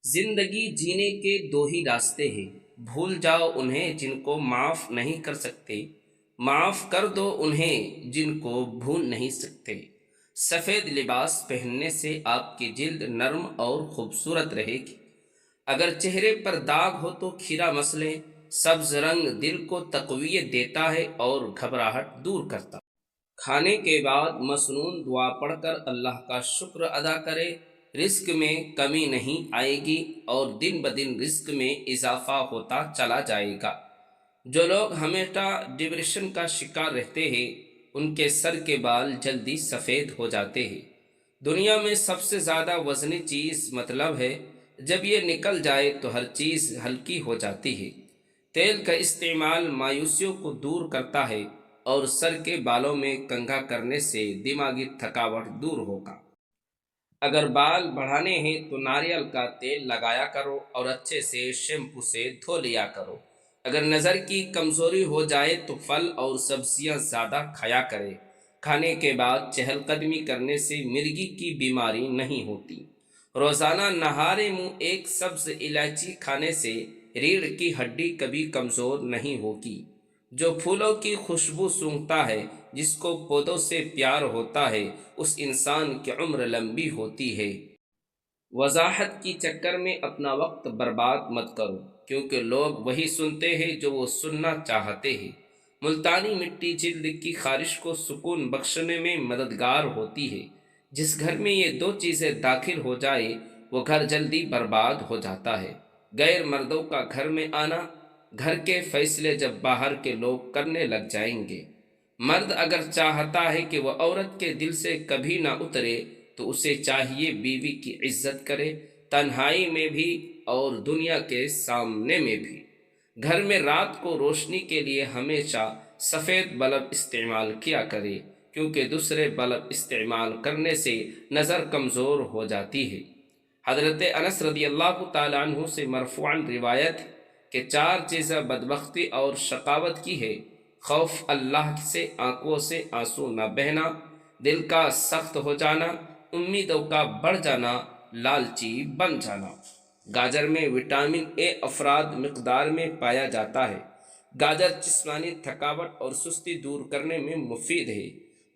زندگی جینے کے دو ہی راستے ہیں، بھول جاؤ انہیں جن کو معاف نہیں کر سکتے، معاف کر دو انہیں جن کو بھول نہیں سکتے۔ سفید لباس پہننے سے آپ کی جلد نرم اور خوبصورت رہے گی۔ اگر چہرے پر داغ ہو تو کھیرا مسلیں، سبز رنگ دل کو تقویت دیتا ہے اور گھبراہٹ دور کرتا ہے۔ کھانے کے بعد مسنون دعا پڑھ کر اللہ کا شکر ادا کرے، رزق میں کمی نہیں آئے گی اور دن بدن رزق میں اضافہ ہوتا چلا جائے گا۔ جو لوگ ہمیشہ ڈپریشن کا شکار رہتے ہیں ان کے سر کے بال جلدی سفید ہو جاتے ہیں۔ دنیا میں سب سے زیادہ وزنی چیز مطلب ہے، جب یہ نکل جائے تو ہر چیز ہلکی ہو جاتی ہے۔ تیل کا استعمال مایوسیوں کو دور کرتا ہے اور سر کے بالوں میں کنگھا کرنے سے دماغی تھکاوٹ دور ہوگا۔ اگر بال بڑھانے ہیں تو ناریل کا تیل لگایا کرو اور اچھے سے شیمپو سے دھو لیا کرو۔ اگر نظر کی کمزوری ہو جائے تو پھل اور سبزیاں زیادہ کھایا کرے۔ کھانے کے بعد چہل قدمی کرنے سے مرگی کی بیماری نہیں ہوتی۔ روزانہ نہارے منہ ایک سبز الائچی کھانے سے ریڑھ کی ہڈی کبھی کمزور نہیں ہوگی۔ جو پھولوں کی خوشبو سونگھتا ہے، جس کو پودوں سے پیار ہوتا ہے، اس انسان کی عمر لمبی ہوتی ہے۔ وضاحت کی چکر میں اپنا وقت برباد مت کرو، کیونکہ لوگ وہی سنتے ہیں جو وہ سننا چاہتے ہیں۔ ملتانی مٹی جلد کی خارش کو سکون بخشنے میں مددگار ہوتی ہے۔ جس گھر میں یہ دو چیزیں داخل ہو جائے وہ گھر جلدی برباد ہو جاتا ہے۔ غیر مردوں کا گھر میں آنا، گھر کے فیصلے جب باہر کے لوگ کرنے لگ جائیں گے۔ مرد اگر چاہتا ہے کہ وہ عورت کے دل سے کبھی نہ اترے تو اسے چاہیے بیوی کی عزت کرے، تنہائی میں بھی اور دنیا کے سامنے میں بھی۔ گھر میں رات کو روشنی کے لیے ہمیشہ سفید بلب استعمال کیا کرے، کیونکہ دوسرے بلب استعمال کرنے سے نظر کمزور ہو جاتی ہے۔ حضرت انس رضی اللہ تعالیٰ عنہ سے مرفوعاً روایت ہے کہ چار چیزیں بدبختی اور شقاوت کی ہے: خوف اللہ سے آنکھوں سے آنسو نہ بہنا، دل کا سخت ہو جانا، امیدوں کا بڑھ جانا، لالچی بن جانا۔ گاجر میں وٹامن اے افراد مقدار میں پایا جاتا ہے۔ گاجر جسمانی تھکاوٹ اور سستی دور کرنے میں مفید ہے۔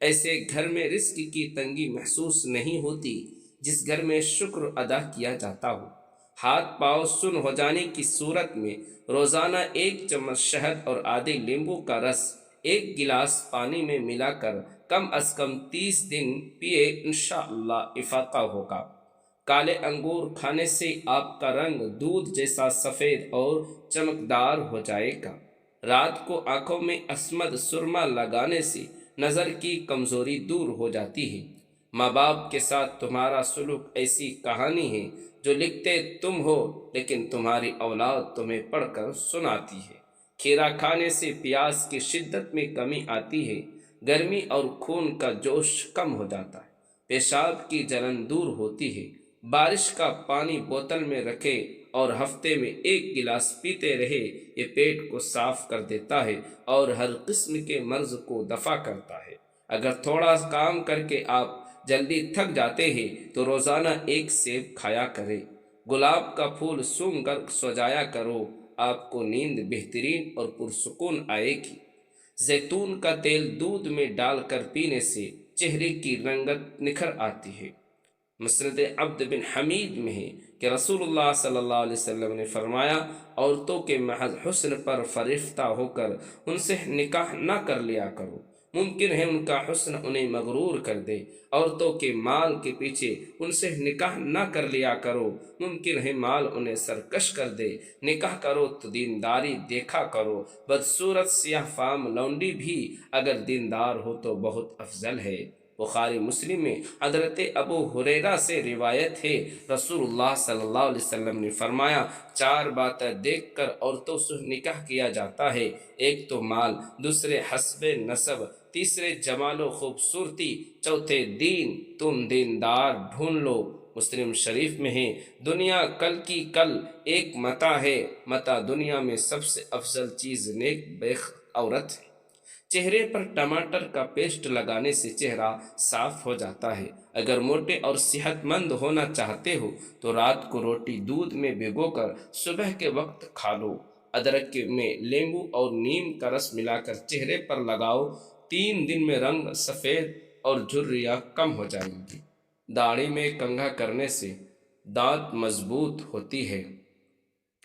ایسے گھر میں رزق کی تنگی محسوس نہیں ہوتی جس گھر میں شکر ادا کیا جاتا ہو۔ ہاتھ پاؤں سن ہو جانے کی صورت میں روزانہ ایک چمچ شہد اور آدھی لیمبو کا رس ایک گلاس پانی میں ملا کر کم از کم 30 دن پیے، انشاءاللہ افاقہ ہوگا۔ کالے انگور کھانے سے آپ کا رنگ دودھ جیسا سفید اور چمکدار ہو جائے گا۔ رات کو آنکھوں میں اسمد سرما لگانے سے نظر کی کمزوری دور ہو جاتی ہے۔ ماں باپ کے ساتھ تمہارا سلوک ایسی کہانی ہے جو لکھتے تم ہو لیکن تمہاری اولاد تمہیں پڑھ کر سناتی ہے۔ کھیرا کھانے سے پیاس کی شدت میں کمی آتی ہے، گرمی اور خون کا جوش کم ہو جاتا ہے، پیشاب کی جلن دور ہوتی ہے۔ بارش کا پانی بوتل میں رکھے اور ہفتے میں ایک گلاس پیتے رہے، یہ پیٹ کو صاف کر دیتا ہے اور ہر قسم کے مرض کو دفع کرتا ہے۔ اگر تھوڑا کام کر کے آپ جلدی تھک جاتے ہیں تو روزانہ ایک سیب کھایا کرے۔ گلاب کا پھول سونگھ کر سو جایا کرو، آپ کو نیند بہترین اور پرسکون آئے گی۔ زیتون کا تیل دودھ میں ڈال کر پینے سے چہرے کی رنگت نکھر آتی ہے۔ مسند عبد بن حمید میں ہے کہ رسول اللہ صلی اللہ علیہ وسلم نے فرمایا، عورتوں کے محض حسن پر فریفتہ ہو کر ان سے نکاح نہ کر لیا کرو، ممکن ہے ان کا حسن انہیں مغرور کر دے۔ عورتوں کے مال کے پیچھے ان سے نکاح نہ کر لیا کرو، ممکن ہے مال انہیں سرکش کر دے۔ نکاح کرو تو دینداری دیکھا کرو، بدصورت سیاہ فام لونڈی بھی اگر دیندار ہو تو بہت افضل ہے۔ بخاری مسلم میں حضرت ابو ہریرہ سے روایت ہے، رسول اللہ صلی اللہ علیہ وسلم نے فرمایا، چار باتیں دیکھ کر عورتوں سے نکاح کیا جاتا ہے: ایک تو مال، دوسرے حسب نسب، تیسرے جمال و خوبصورتی، چوتھے دین، تم دیندار ڈھونڈ لو۔ مسلم شریف میں ہے، دنیا کل کی کل ایک متاع ہے، متاع دنیا میں سب سے افضل چیز نیک بیخ عورت ہے۔ چہرے پر ٹماٹر کا پیسٹ لگانے سے چہرہ صاف ہو جاتا ہے۔ اگر موٹے اور صحت مند ہونا چاہتے ہو تو رات کو روٹی دودھ میں بھگو کر صبح کے وقت کھا لو۔ ادرک میں لیمبو اور نیم کا رس ملا کر چہرے پر لگاؤ، 3 دن میں رنگ سفید اور جھریاں کم ہو جائیں گی۔ داڑھی میں کنگھا کرنے سے دانت مضبوط ہوتی ہے۔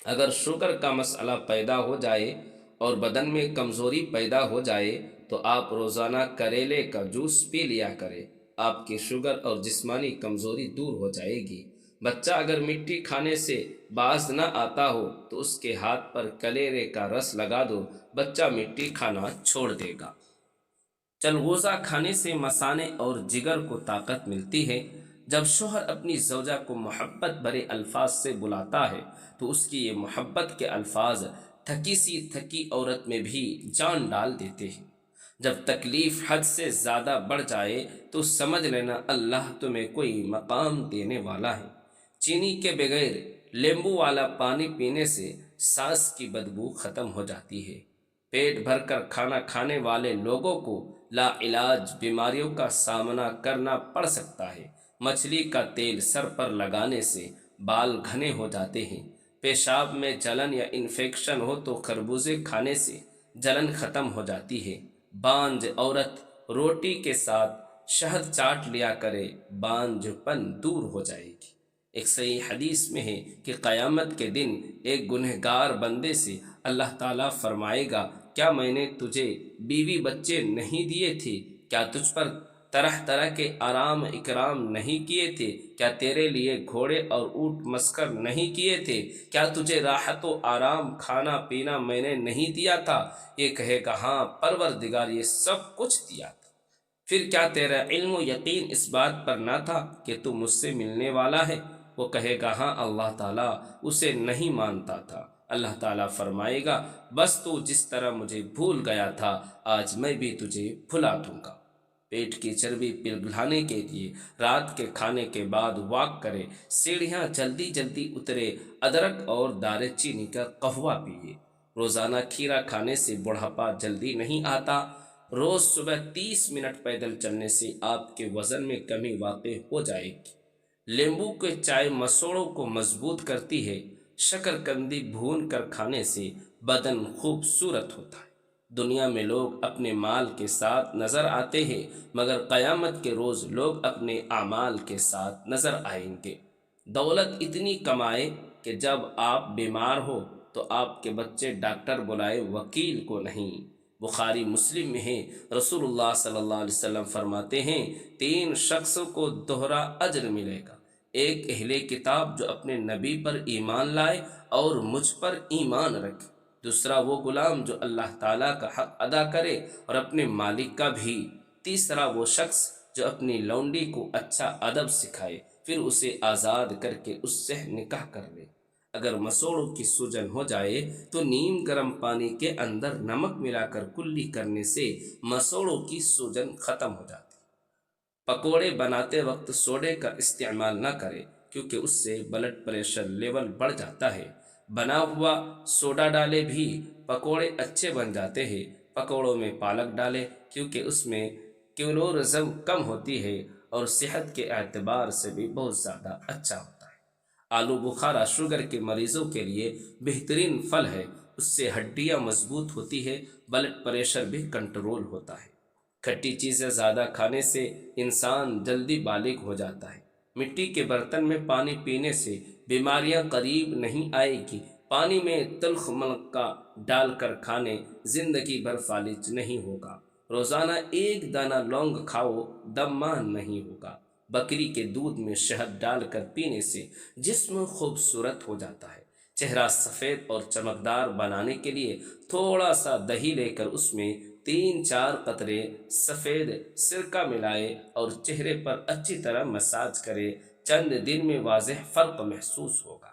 اگر شوگر کا مسئلہ پیدا ہو جائے اور بدن میں کمزوری پیدا ہو جائے تو آپ روزانہ کریلے کا جوس پی لیا کریں، آپ کی شوگر اور جسمانی کمزوری دور ہو جائے گی۔ بچہ اگر مٹی کھانے سے باز نہ آتا ہو تو اس کے ہاتھ پر کلیرے کا رس لگا دو، بچہ مٹی کھانا چھوڑ دے گا۔ چلغوزہ کھانے سے مثانے اور جگر کو طاقت ملتی ہے۔ جب شوہر اپنی زوجہ کو محبت بھرے الفاظ سے بلاتا ہے تو اس کی یہ محبت کے الفاظ تھکی سی تھکی عورت میں بھی جان ڈال دیتے ہیں۔ جب تکلیف حد سے زیادہ بڑھ جائے تو سمجھ لینا اللہ تمہیں کوئی مقام دینے والا ہے۔ چینی کے بغیر لیمبو والا پانی پینے سے سانس کی بدبو ختم ہو جاتی ہے۔ پیٹ بھر کر کھانا کھانے والے لوگوں کو لا علاج بیماریوں کا سامنا کرنا پڑ سکتا ہے۔ مچھلی کا تیل سر پر لگانے سے بال گھنے ہو جاتے ہیں۔ پیشاب میں جلن یا انفیکشن ہو تو خربوزے کھانے سے جلن ختم ہو جاتی ہے۔ بانجھ عورت روٹی کے ساتھ شہد چاٹ لیا کرے، بانجھ پن دور ہو جائے گی۔ ایک صحیح حدیث میں ہے کہ قیامت کے دن ایک گنہگار بندے سے اللہ تعالیٰ فرمائے گا، کیا میں نے تجھے بیوی بچے نہیں دیے تھے؟ کیا تجھ پر طرح طرح کے آرام اکرام نہیں کیے تھے؟ کیا تیرے لیے گھوڑے اور اونٹ مسخر نہیں کیے تھے؟ کیا تجھے راحت و آرام کھانا پینا میں نے نہیں دیا تھا؟ یہ کہے گا ہاں پروردگار، یہ سب کچھ دیا تھا۔ پھر کیا تیرا علم و یقین اس بات پر نہ تھا کہ تو مجھ سے ملنے والا ہے؟ وہ کہے گا ہاں اللہ تعالیٰ اسے نہیں مانتا تھا۔ اللہ تعالیٰ فرمائے گا بس تو جس طرح مجھے بھول گیا تھا آج میں بھی تجھے بھلا دوں گا۔ پیٹ کی چربی پگھلانے کے لیے رات کے کھانے کے بعد واک کرے، سیڑھیاں جلدی جلدی اترے، ادرک اور دارے چینی کا قہوہ پیے۔ روزانہ کھیرا کھانے سے بڑھاپا جلدی نہیں آتا۔ روز صبح 30 منٹ پیدل چلنے سے آپ کے وزن میں کمی واقع ہو جائے گی۔ لیمبو کے چائے مسوڑوں کو مضبوط کرتی ہے۔ شکرکندی بھون کر کھانے سے بدن خوبصورت ہوتا ہے۔ دنیا میں لوگ اپنے مال کے ساتھ نظر آتے ہیں مگر قیامت کے روز لوگ اپنے اعمال کے ساتھ نظر آئیں گے۔ دولت اتنی کمائے کہ جب آپ بیمار ہو تو آپ کے بچے ڈاکٹر بلائے، وکیل کو نہیں۔ بخاری مسلم میں ہے، رسول اللہ صلی اللہ علیہ وسلم فرماتے ہیں 3 شخصوں کو دوہرا اجر ملے گا۔ ایک اہل کتاب جو اپنے نبی پر ایمان لائے اور مجھ پر ایمان رکھے۔ دوسرا وہ غلام جو اللہ تعالیٰ کا حق ادا کرے اور اپنے مالک کا بھی۔ تیسرا وہ شخص جو اپنی لونڈی کو اچھا ادب سکھائے پھر اسے آزاد کر کے اس سے نکاح کر لے۔ اگر مسوڑوں کی سوجن ہو جائے تو نیم گرم پانی کے اندر نمک ملا کر کلی کرنے سے مسوڑوں کی سوجن ختم ہو جاتی۔ پکوڑے بناتے وقت سوڈے کا استعمال نہ کرے کیونکہ اس سے بلڈ پریشر لیول بڑھ جاتا ہے۔ بنا ہوا سوڈا ڈالے بھی پکوڑے اچھے بن جاتے ہیں۔ پکوڑوں میں پالک ڈالے کیونکہ اس میں کیلوریزم کم ہوتی ہے اور صحت کے اعتبار سے بھی بہت زیادہ اچھا ہوتا ہے۔ آلو بخارا شوگر کے مریضوں کے لیے بہترین پھل ہے، اس سے ہڈیاں مضبوط ہوتی ہے، بلڈ پریشر بھی کنٹرول ہوتا ہے۔ کھٹی چیزیں زیادہ کھانے سے انسان جلدی بالغ ہو جاتا ہے۔ مٹی کے برتن میں پانی پینے سے بیماریاں قریب نہیں آئے گی۔ پانی میں تلخ مرقہ ڈال کر کھانے زندگی بھر فالج نہیں ہوگا۔ روزانہ 1 دانہ لونگ کھاؤ، دمان نہیں ہوگا۔ بکری کے دودھ میں شہد ڈال کر پینے سے جسم خوبصورت ہو جاتا ہے۔ چہرہ سفید اور چمکدار بنانے کے لیے تھوڑا سا دہی لے کر اس میں 3-4 قطرے سفید سرکہ ملائے اور چہرے پر اچھی طرح مساج کرے، چند دن میں واضح فرق محسوس ہوگا۔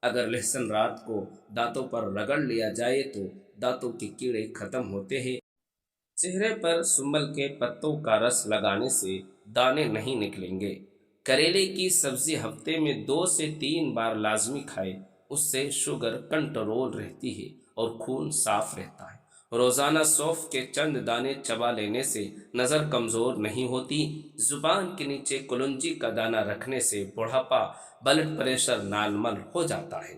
اگر لہسن رات کو دانتوں پر رگڑ لیا جائے تو دانتوں کے کیڑے ختم ہوتے ہیں۔ چہرے پر سنبل کے پتوں کا رس لگانے سے دانے نہیں نکلیں گے۔ کریلے کی سبزی ہفتے میں 2 سے 3 بار لازمی کھائے، اس سے شوگر کنٹرول رہتی ہے اور خون صاف رہتا ہے۔ روزانہ سونف کے چند دانے چبا لینے سے نظر کمزور نہیں ہوتی۔ زبان کے نیچے کلنجی کا دانہ رکھنے سے بڑھاپا، بلڈ پریشر نارمل ہو جاتا ہے۔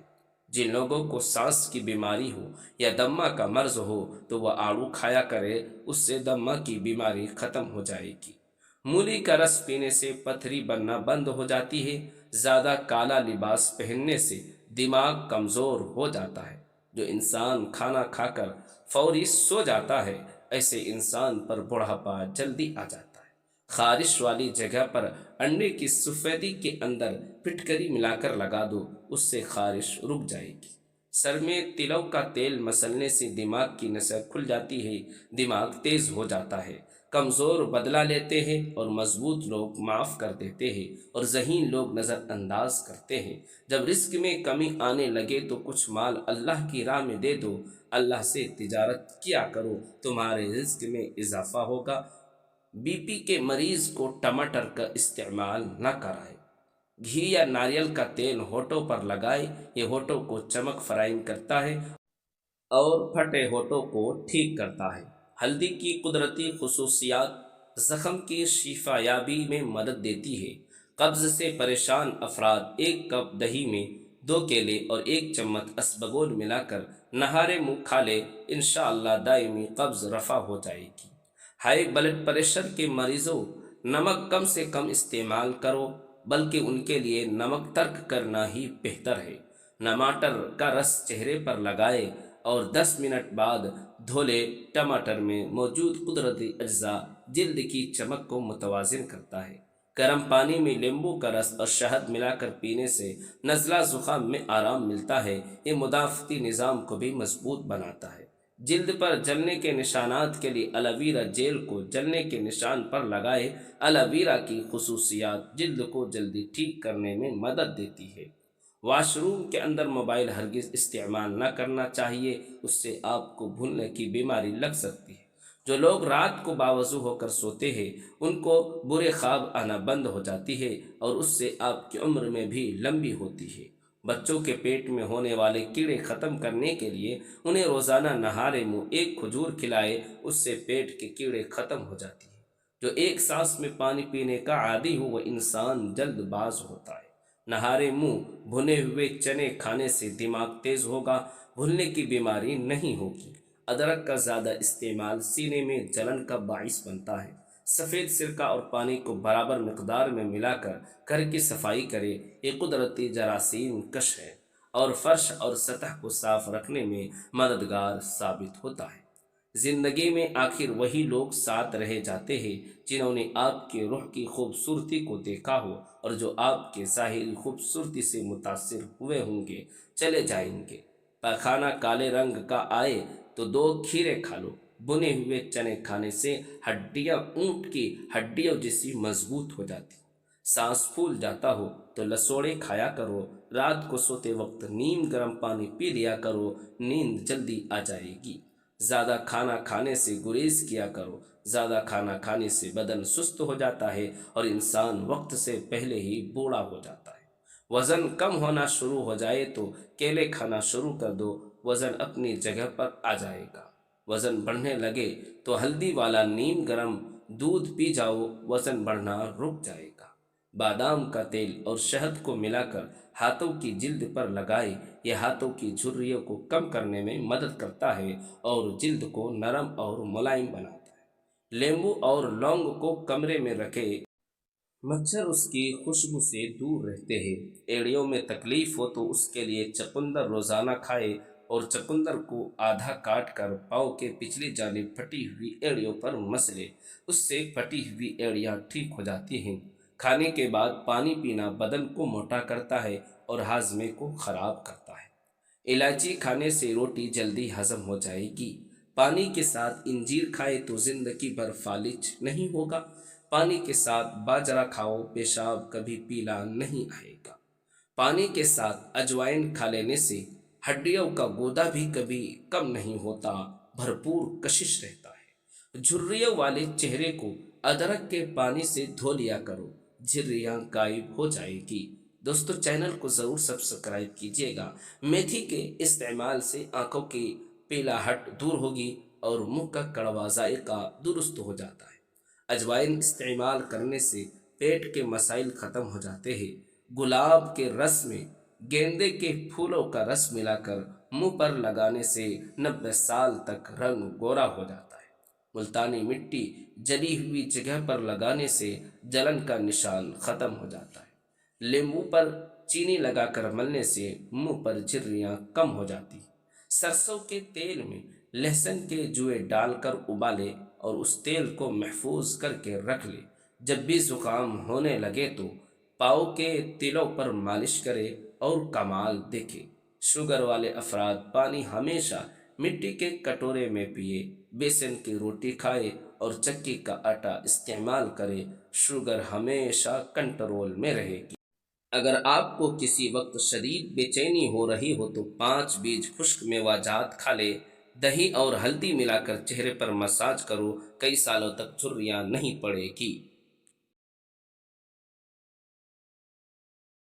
جن لوگوں کو سانس کی بیماری ہو یا دمہ کا مرض ہو تو وہ آڑو کھایا کرے، اس سے دمہ کی بیماری ختم ہو جائے گی۔ مولی کا رس پینے سے پتھری بننا بند ہو جاتی ہے۔ زیادہ کالا لباس پہننے سے دماغ کمزور ہو جاتا ہے۔ جو انسان کھانا کھا کر فوری سو جاتا ہے، ایسے انسان پر بڑھاپا جلدی آ جاتا ہے۔ خارش والی جگہ پر انڈے کی سفیدی کے اندر پھٹکری ملا کر لگا دو، اس سے خارش رک جائے گی۔ سر میں تلوں کا تیل مسلنے سے دماغ کی نسیں کھل جاتی ہے، دماغ تیز ہو جاتا ہے۔ کمزور بدلہ لیتے ہیں اور مضبوط لوگ معاف کر دیتے ہیں اور ذہین لوگ نظر انداز کرتے ہیں۔ جب رزق میں کمی آنے لگے تو کچھ مال اللہ کی راہ میں دے دو، اللہ سے تجارت کیا کرو، تمہارے رزق میں اضافہ ہوگا۔ بی پی کے مریض کو ٹماٹر کا استعمال نہ کرائے۔ گھی یا ناریل کا تیل ہونٹوں پر لگائے، یہ ہونٹوں کو چمک فراہم کرتا ہے اور پھٹے ہونٹوں کو ٹھیک کرتا ہے۔ ہلدی کی قدرتی خصوصیات زخم کی شفا یابی میں مدد دیتی ہے۔ قبض سے پریشان افراد ایک کپ دہی میں 2 کیلے اور 1 چمچ اسبگول ملا کر نہارے منہ کھا لے، انشاءاللہ دائمی قبض رفع ہو جائے گی۔ ہائی بلڈ پریشر کے مریضوں، نمک کم سے کم استعمال کرو، بلکہ ان کے لیے نمک ترک کرنا ہی بہتر ہے۔ ٹماٹر کا رس چہرے پر لگائے اور 10 منٹ بعد دھو لے۔ ٹماٹر میں موجود قدرتی اجزاء جلد کی چمک کو متوازن کرتا ہے۔ گرم پانی میں لیمبو کا رس اور شہد ملا کر پینے سے نزلہ زکام میں آرام ملتا ہے۔ یہ مدافعتی نظام کو بھی مضبوط بناتا ہے۔ جلد پر جلنے کے نشانات کے لیے الویرا جیل کو جلنے کے نشان پر لگائے۔ الویرا کی خصوصیات جلد کو جلدی ٹھیک کرنے میں مدد دیتی ہے۔ واش روم کے اندر موبائل ہرگز استعمال نہ کرنا چاہیے، اس سے آپ کو بھولنے کی بیماری لگ سکتی ہے۔ جو لوگ رات کو باوضو ہو کر سوتے ہیں، ان کو برے خواب آنا بند ہو جاتی ہے اور اس سے آپ کی عمر میں بھی لمبی ہوتی ہے۔ بچوں کے پیٹ میں ہونے والے کیڑے ختم کرنے کے لیے انہیں روزانہ نہارے منہ 1 کھجور کھلائے، اس سے پیٹ کے کیڑے ختم ہو جاتی ہیں۔ جو ایک سانس میں پانی پینے کا عادی ہو وہ انسان جلد باز ہوتا ہے۔ نہارے منہ بھنے ہوئے چنے کھانے سے دماغ تیز ہوگا، بھولنے کی بیماری نہیں ہوگی۔ ادرک کا زیادہ استعمال سینے میں جلن کا باعث بنتا ہے۔ سفید سرکہ اور پانی کو برابر مقدار میں ملا کر گھر کی صفائی کرے، یہ قدرتی جراثیم کش ہے اور فرش اور سطح کو صاف رکھنے میں مددگار ثابت ہوتا ہے۔ زندگی میں آخر وہی لوگ ساتھ رہ جاتے ہیں جنہوں نے آپ کے روح کی خوبصورتی کو دیکھا ہو اور جو آپ کے ظاہری خوبصورتی سے متاثر ہوئے ہوں گے، چلے جائیں گے۔ پاخانہ کالے رنگ کا آئے تو 2 کھیرے کھا لو۔ بنے ہوئے چنے کھانے سے ہڈیاں اونٹ کی ہڈیوں جیسی مضبوط ہو جاتی۔ سانس پھول جاتا ہو تو لسوڑے کھایا کرو۔ رات کو سوتے وقت نیم گرم پانی پی لیا کرو، نیند جلدی آ جائے گی۔ زیادہ کھانا کھانے سے گریز کیا کرو۔ زیادہ کھانا کھانے سے بدن سست ہو جاتا ہے اور انسان وقت سے پہلے ہی بوڑھا ہو جاتا ہے۔ وزن کم ہونا شروع ہو جائے تو کیلے کھانا شروع کر دو، وزن اپنی جگہ پر آ جائے گا۔ وزن بڑھنے لگے تو ہلدی والا نیم گرم دودھ پی جاؤ، وزن بڑھنا رک جائے گا۔ بادام کا تیل اور شہد کو ملا کر ہاتھوں کی جلد پر لگائے، یہ ہاتھوں کی جھریوں کو کم کرنے میں مدد کرتا ہے اور جلد کو نرم اور ملائم بناتا ہے۔ لیمبو اور لونگ کو کمرے میں رکھے، مچھر اس کی خوشبو سے دور رہتے ہیں۔ ایڑیوں میں تکلیف ہو تو اس کے لیے چقندر روزانہ کھائے اور چقندر کو آدھا کاٹ کر پاؤں کے پچھلی جانب پھٹی ہوئی ایڑیوں پر مسلے، اس سے پھٹی ہوئی ایڑیاں ٹھیک ہو جاتی ہیں۔ کھانے کے بعد پانی پینا بدن کو موٹا کرتا ہے اور ہاضمے کو خراب کرتا ہے۔ الائچی کھانے سے روٹی جلدی ہضم ہو جائے گی۔ پانی کے ساتھ انجیر کھائے تو زندگی بھر فالج نہیں ہوگا۔ پانی کے ساتھ باجرہ کھاؤ، پیشاب کبھی پیلا نہیں آئے گا۔ پانی کے ساتھ اجوائن کھا لینے سے ہڈیوں کا گودا بھی کبھی کم نہیں ہوتا، بھرپور کشش رہتا ہے۔ جھریوں والے چہرے کو ادرک کے پانی سے دھو لیا کرو، جھریاں غائب ہو جائے گی۔ دوستو چینل کو ضرور سبسکرائب کیجیے گا۔ میتھی کے استعمال سے آنکھوں کی پیلا ہٹ دور ہوگی۔ اور منہ کا کڑوا ذائقہ درست ہو جاتا ہے۔ اجوائن استعمال کرنے سے پیٹ کے مسائل ختم ہو جاتے ہیں۔ گلاب کے رس میں گیندے کے پھولوں کا رس ملا کر منہ پر لگانے سے 90 سال تک رنگ گورا ہو جاتا ہے۔ ملتانی مٹی جلی ہوئی جگہ پر لگانے سے جلن کا نشان ختم ہو جاتا ہے۔ لیمو پر چینی لگا کر ملنے سے منہ پر جھریاں کم ہو جاتی ہیں۔ سرسوں کے تیل میں لہسن کے جوئے ڈال کر ابالے اور اس تیل کو محفوظ کر کے رکھ لے۔ جب بھی زکام ہونے لگے تو پاؤں کے تلوں پر مالش کرے اور کمال دیکھے۔ شوگر والے افراد پانی ہمیشہ مٹی کے کٹورے میں پیے، بیسن کی روٹی کھائے اور چکی کا آٹا استعمال کرے۔ شوگر ہمیشہ کنٹرول میں رہے گی۔ اگر آپ کو کسی وقت شدید بے چینی ہو رہی ہو تو 5 بیج خشک میوہ جات کھا لے۔ دہی اور ہلدی ملا کر چہرے پر مساج کرو، کئی سالوں تک جھریاں نہیں پڑے گی۔